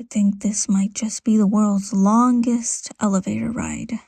I think this might just be the world's longest elevator ride.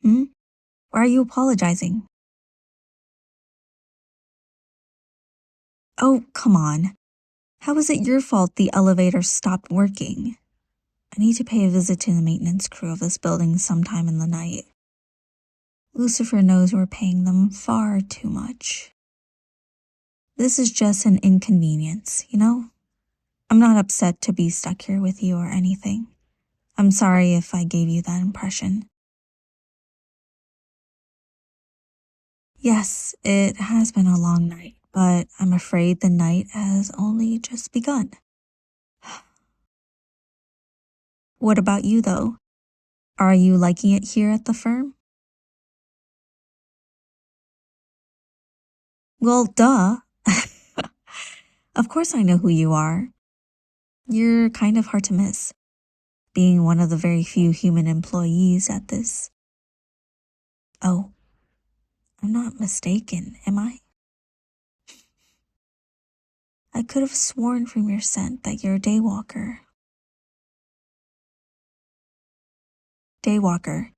Why are you apologizing? Oh, come on. How is it your fault the elevator stopped working? I need to pay a visit to the maintenance crew of this building sometime in the night. Lucifer knows we're paying them far too much. This is just an inconvenience, you know? I'm not upset to be stuck here with you or anything. I'm sorry if I gave you that impression. Yes, it has been a long night, but I'm afraid the night has only just begun. What about you, though? Are you liking it here at the firm? Well, duh. Of course I know who you are. You're kind of hard to miss, being one of the very few human employees at this. Oh, I'm not mistaken, am I? I could have sworn from your scent that you're a daywalker. Daywalker.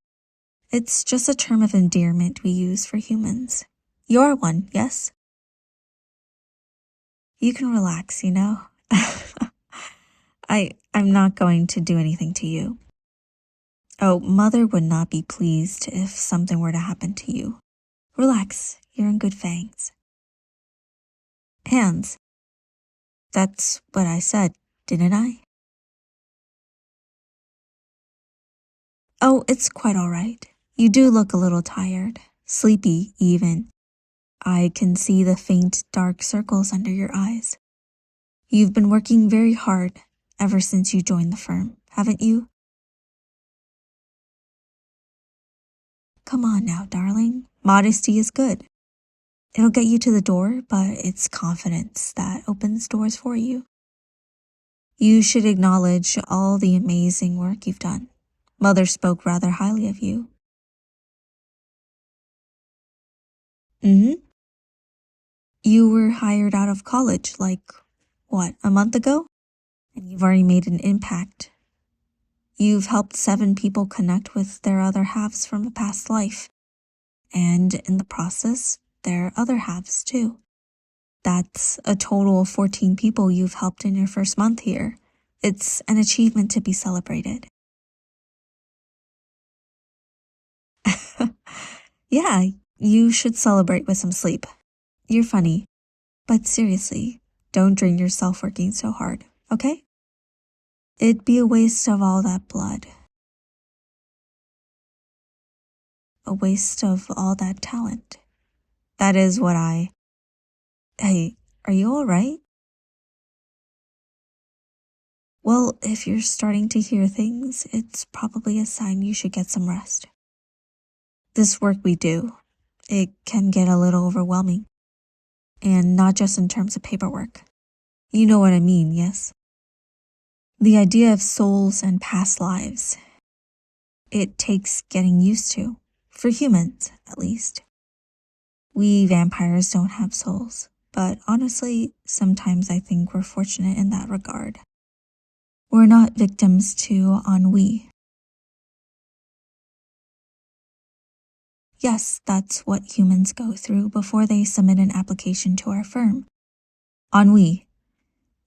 It's just a term of endearment we use for humans. You're one, yes? You can relax, you know? I'm not going to do anything to you. Oh, Mother would not be pleased if something were to happen to you. Relax, you're in good fangs. Hands. That's what I said, didn't I? Oh, it's quite all right. You do look a little tired, sleepy even. I can see the faint dark circles under your eyes. You've been working very hard ever since you joined the firm, haven't you? Come on now, darling. Modesty is good. It'll get you to the door, but it's confidence that opens doors for you. You should acknowledge all the amazing work you've done. Mother spoke rather highly of you. You were hired out of college, like, what, a month ago? And you've already made an impact. You've helped 7 people connect with their other halves from a past life. And in the process, their other halves too. That's a total of 14 people you've helped in your first month here. It's an achievement to be celebrated. Yeah, you should celebrate with some sleep. You're funny. But seriously, don't drain yourself working so hard, okay? It'd be a waste of all that blood. A waste of all that talent. That is what Hey, are you alright? Well, if you're starting to hear things, it's probably a sign you should get some rest. This work we do, it can get a little overwhelming. And not just in terms of paperwork. You know what I mean, yes? The idea of souls and past lives. It takes getting used to, for humans, at least. We vampires don't have souls, but honestly, sometimes I think we're fortunate in that regard. We're not victims to ennui. Yes, that's what humans go through before they submit an application to our firm. Ennui.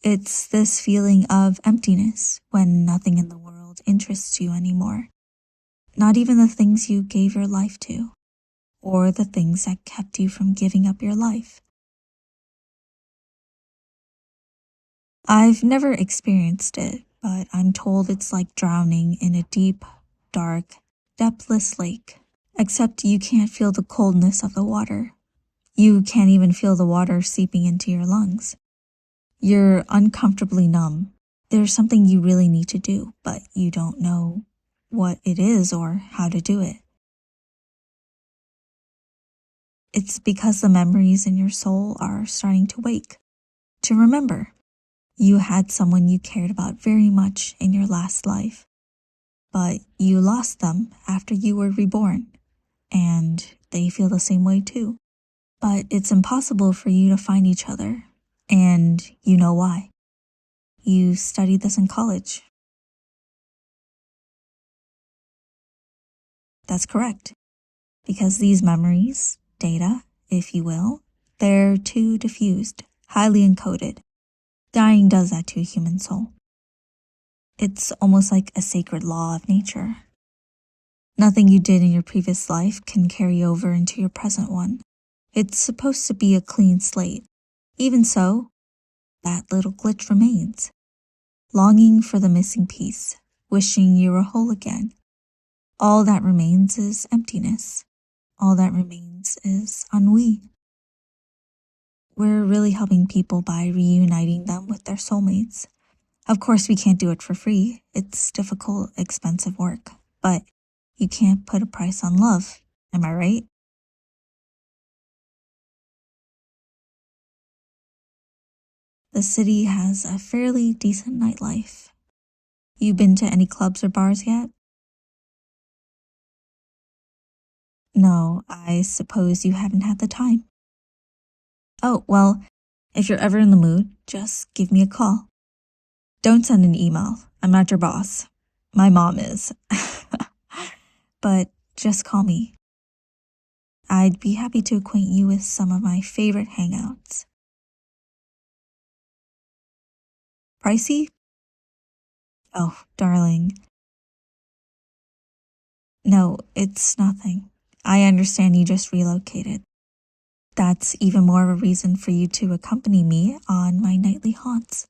It's this feeling of emptiness when nothing in the world interests you anymore. Not even the things you gave your life to, or the things that kept you from giving up your life. I've never experienced it, but I'm told it's like drowning in a deep, dark, depthless lake. Except you can't feel the coldness of the water. You can't even feel the water seeping into your lungs. You're uncomfortably numb. There's something you really need to do, but you don't know what it is or how to do it. It's because the memories in your soul are starting to wake, to remember. You had someone you cared about very much in your last life, but you lost them after you were reborn, and they feel the same way too. But it's impossible for you to find each other, and you know why. You studied this in college. That's correct. Because these memories, data, if you will, they're too diffused, highly encoded. Dying does that to a human soul. It's almost like a sacred law of nature. Nothing you did in your previous life can carry over into your present one. It's supposed to be a clean slate. Even so, that little glitch remains. Longing for the missing piece, wishing you were whole again. All that remains is emptiness. All that remains is ennui. We're really helping people by reuniting them with their soulmates. Of course, we can't do it for free. It's difficult, expensive work. But you can't put a price on love. Am I right? The city has a fairly decent nightlife. You been to any clubs or bars yet? No, I suppose you haven't had the time. Oh, well, if you're ever in the mood, just give me a call. Don't send an email. I'm not your boss. My mom is. But just call me. I'd be happy to acquaint you with some of my favorite hangouts. Pricey? Oh, darling. No, it's nothing. I understand you just relocated. That's even more of a reason for you to accompany me on my nightly haunts.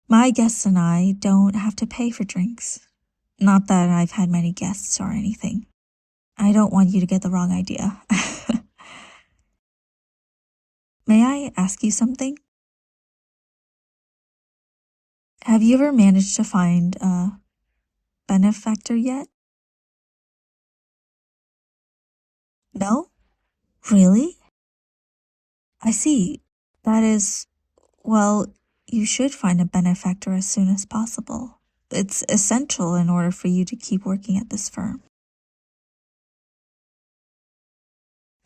My guests and I don't have to pay for drinks. Not that I've had many guests or anything. I don't want you to get the wrong idea. May I ask you something? Have you ever managed to find a benefactor yet? No? Really? I see. That is, well, you should find a benefactor as soon as possible. It's essential in order for you to keep working at this firm.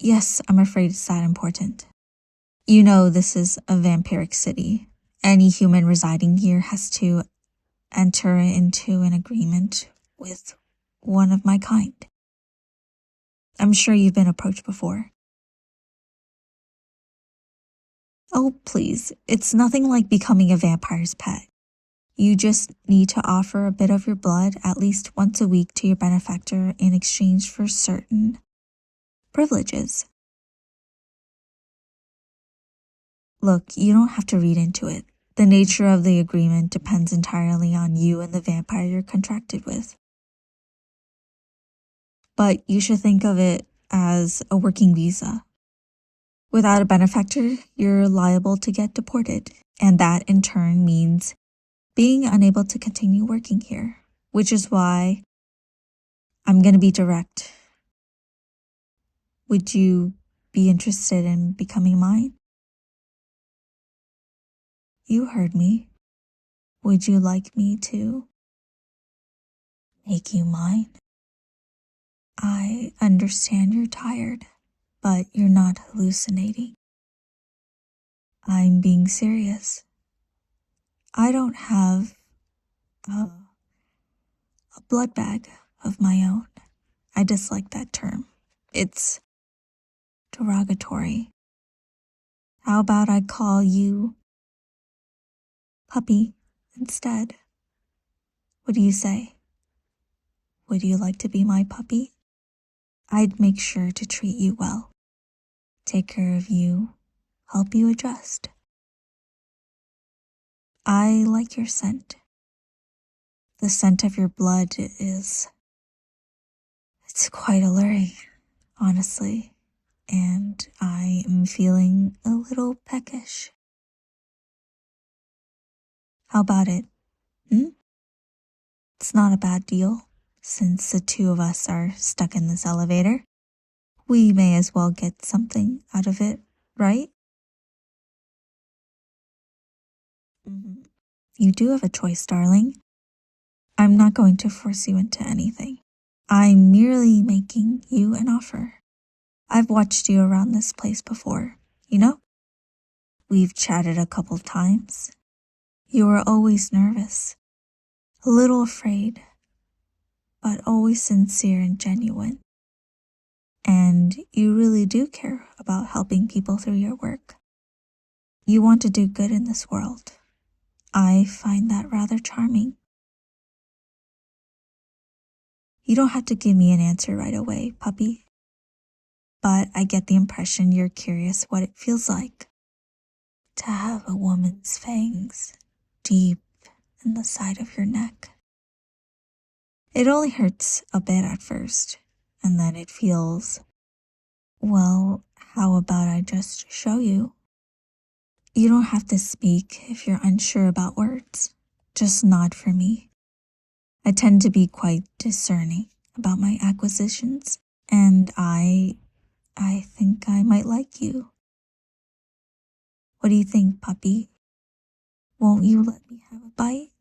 Yes, I'm afraid it's that important. You know, this is a vampiric city. Any human residing here has to enter into an agreement with one of my kind. I'm sure you've been approached before. Oh, please, it's nothing like becoming a vampire's pet. You just need to offer a bit of your blood at least once a week to your benefactor in exchange for certain privileges. Look, you don't have to read into it. The nature of the agreement depends entirely on you and the vampire you're contracted with. But you should think of it as a working visa. Without a benefactor, you're liable to get deported, and that in turn means being unable to continue working here, which is why I'm going to be direct. Would you be interested in becoming mine? You heard me. Would you like me to make you mine? I understand you're tired, but you're not hallucinating. I'm being serious. I don't have a blood bag of my own. I dislike that term. It's derogatory. How about I call you puppy instead? What do you say? Would you like to be my puppy? I'd make sure to treat you well, take care of you, help you adjust. I like your scent. The scent of your blood it's quite alluring, honestly, and I am feeling a little peckish. How about it? It's not a bad deal, since the two of us are stuck in this elevator. We may as well get something out of it, right? You do have a choice, darling. I'm not going to force you into anything. I'm merely making you an offer. I've watched you around this place before, you know? We've chatted a couple times. You were always nervous, a little afraid, but always sincere and genuine. And you really do care about helping people through your work. You want to do good in this world. I find that rather charming. You don't have to give me an answer right away, puppy. But I get the impression you're curious what it feels like to have a woman's fangs deep in the side of your neck. It only hurts a bit at first, and then it feels, well, how about I just show you? You don't have to speak if you're unsure about words. Just nod for me. I tend to be quite discerning about my acquisitions, and I think I might like you. What do you think, puppy? Won't you let me have a bite?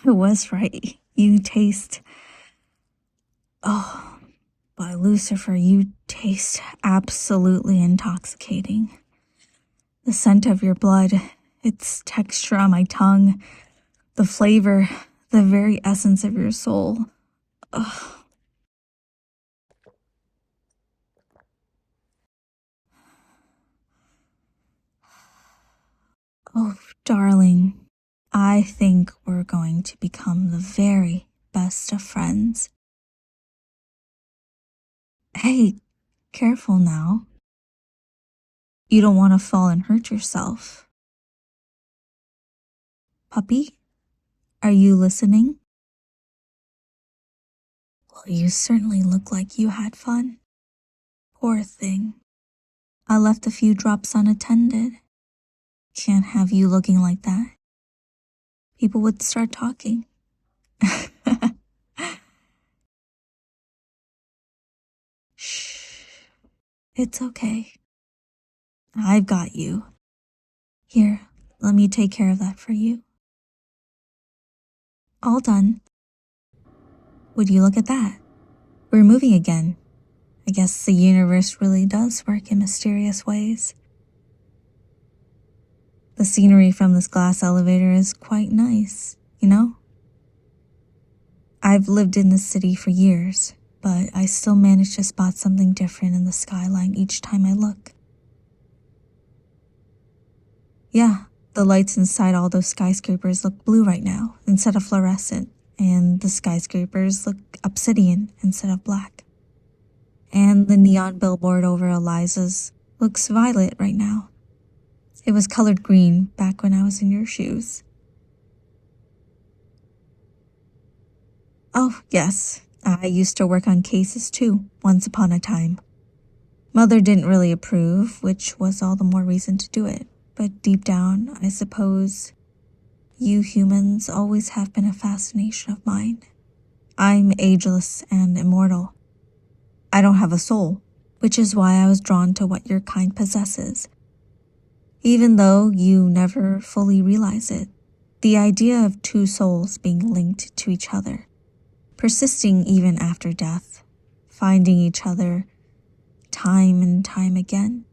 I was right. You taste... Oh, but Lucifer, you taste absolutely intoxicating. The scent of your blood, its texture on my tongue, the flavor, the very essence of your soul. Ugh. Oh, darling, I think we're going to become the very best of friends. Hey, careful now. You don't want to fall and hurt yourself. Puppy, are you listening? Well, you certainly look like you had fun. Poor thing. I left a few drops unattended. Can't have you looking like that. People would start talking. Shh. It's okay. I've got you. Here, let me take care of that for you. All done. Would you look at that? We're moving again. I guess the universe really does work in mysterious ways. The scenery from this glass elevator is quite nice, you know? I've lived in this city for years, but I still manage to spot something different in the skyline each time I look. Yeah, the lights inside all those skyscrapers look blue right now instead of fluorescent, and the skyscrapers look obsidian instead of black. And the neon billboard over Eliza's looks violet right now. It was colored green back when I was in your shoes. Oh, yes, I used to work on cases too, once upon a time. Mother didn't really approve, which was all the more reason to do it. But deep down, I suppose, you humans always have been a fascination of mine. I'm ageless and immortal. I don't have a soul, which is why I was drawn to what your kind possesses. Even though you never fully realize it, the idea of two souls being linked to each other, persisting even after death, finding each other time and time again,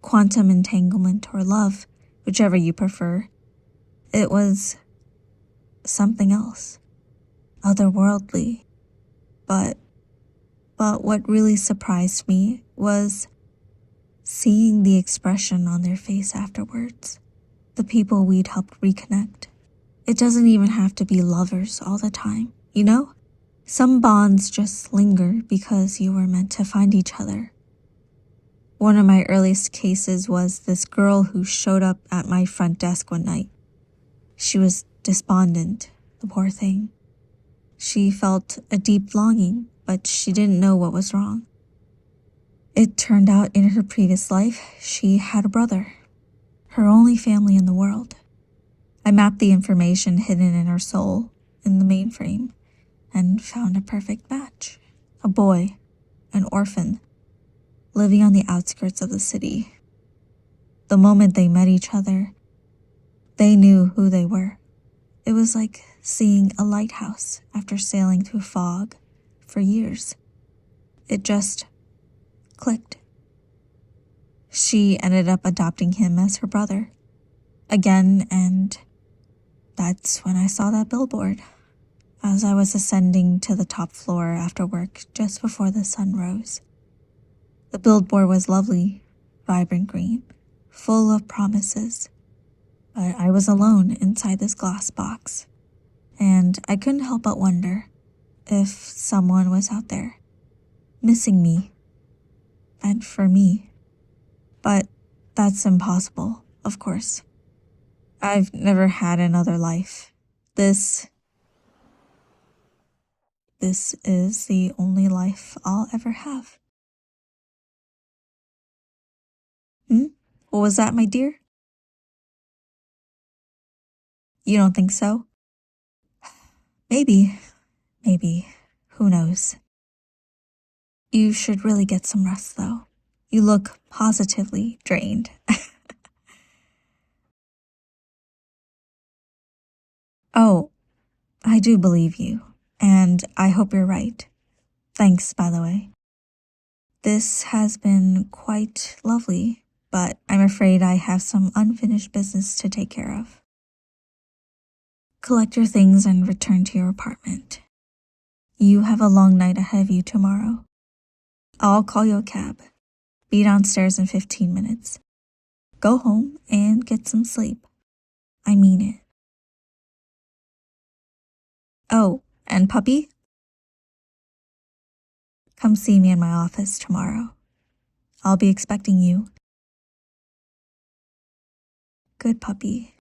quantum entanglement or love, whichever you prefer, it was something else, otherworldly. But what really surprised me was seeing the expression on their face afterwards, the people we'd helped reconnect. It doesn't even have to be lovers all the time, you know? Some bonds just linger because you were meant to find each other. One of my earliest cases was this girl who showed up at my front desk one night. She was despondent, the poor thing. She felt a deep longing, but she didn't know what was wrong. It turned out in her previous life, she had a brother, her only family in the world. I mapped the information hidden in her soul in the mainframe and found a perfect match. A boy, an orphan, living on the outskirts of the city. The moment they met each other, they knew who they were. It was like seeing a lighthouse after sailing through fog. for years. It just clicked. She ended up adopting him as her brother. Again, and that's when I saw that billboard, as I was ascending to the top floor after work just before the sun rose. The billboard was lovely, vibrant green, full of promises. But I was alone inside this glass box, and I couldn't help but wonder if someone was out there, missing me, and for me. But that's impossible, of course. I've never had another life. This is the only life I'll ever have. What was that, my dear? You don't think so? Maybe. Who knows? You should really get some rest, though. You look positively drained. Oh, I do believe you, and I hope you're right. Thanks, by the way. This has been quite lovely, but I'm afraid I have some unfinished business to take care of. Collect your things and return to your apartment. You have a long night ahead of you tomorrow. I'll call you a cab. Be downstairs in 15 minutes. Go home and get some sleep. I mean it. Oh, and puppy? Come see me in my office tomorrow. I'll be expecting you. Good puppy.